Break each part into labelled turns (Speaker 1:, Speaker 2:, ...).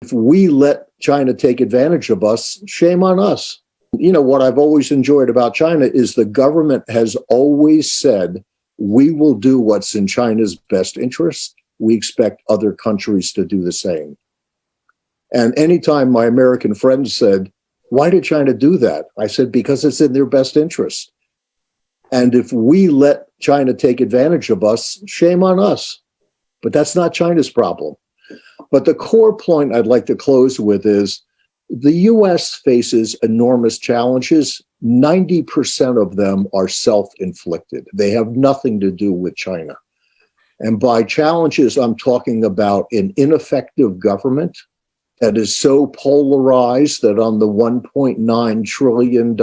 Speaker 1: If we let China take advantage of us, shame on us. You know, what I've always enjoyed about China is the government has always said, we will do what's in China's best interest. We expect other countries to do the same. And anytime my American friends said, why did China do that? I said, because it's in their best interest. And if we let China take advantage of us, shame on us. But that's not China's problem. But the core point I'd like to close with is the US faces enormous challenges. 90% of them are self-inflicted. They have nothing to do with China. And by challenges, I'm talking about an ineffective government that is so polarized that on the $1.9 trillion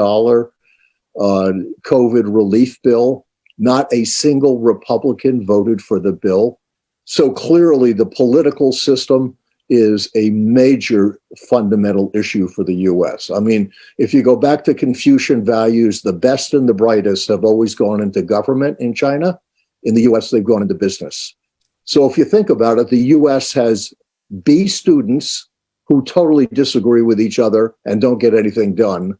Speaker 1: COVID relief bill, not a single Republican voted for the bill. So clearly the political system is a major fundamental issue for the US. I mean, if you go back to Confucian values, the best and the brightest have always gone into government in China. In the US, they've gone into business. So if you think about it, the US has B students who totally disagree with each other and don't get anything done.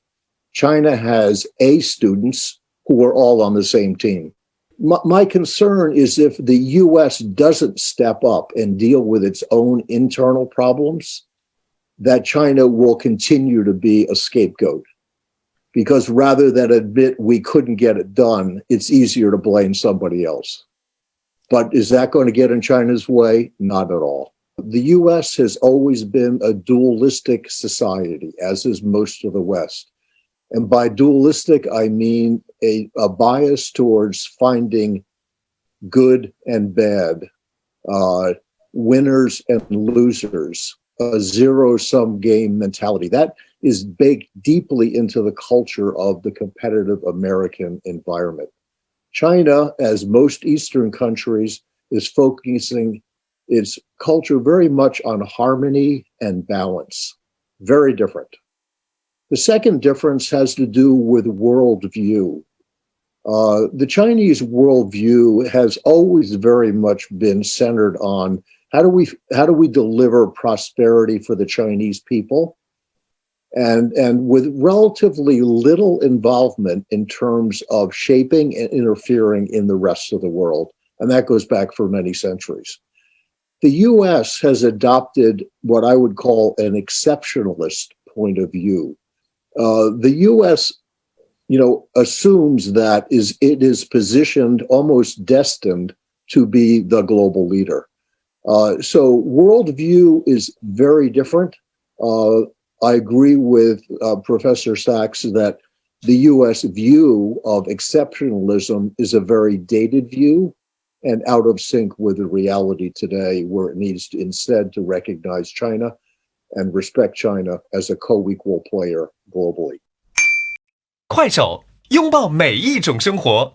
Speaker 1: China has A students who are all on the same team. My concern is if the US doesn't step up and deal with its own internal problems, that China will continue to be a scapegoat. Because rather than admit we couldn't get it done, it's easier to blame somebody else. But is that going to get in China's way? Not at all. The US has always been a dualistic society, as is most of the West. And by dualistic, I mean a bias towards finding good and bad, winners and losers, a zero-sum game mentality. That is baked deeply into the culture of the competitive American environment. China, as most Eastern countries, is focusing its culture very much on harmony and balance. Very different. The second difference has to do with worldview. The Chinese worldview has always very much been centered on how do we deliver prosperity for the Chinese people, and with relatively little involvement in terms of shaping and interfering in the rest of the world. And that goes back for many centuries. The US has adopted what I would call an exceptionalist point of view. The US, assumes that it is positioned, almost destined to be the global leader. So worldview is very different. I agree with Professor Sachs that the US view of exceptionalism is a very dated view and out of sync with the reality today, where it needs to instead to recognize China and respect China as a co-equal player globally.
Speaker 2: 快手，拥抱每一种生活。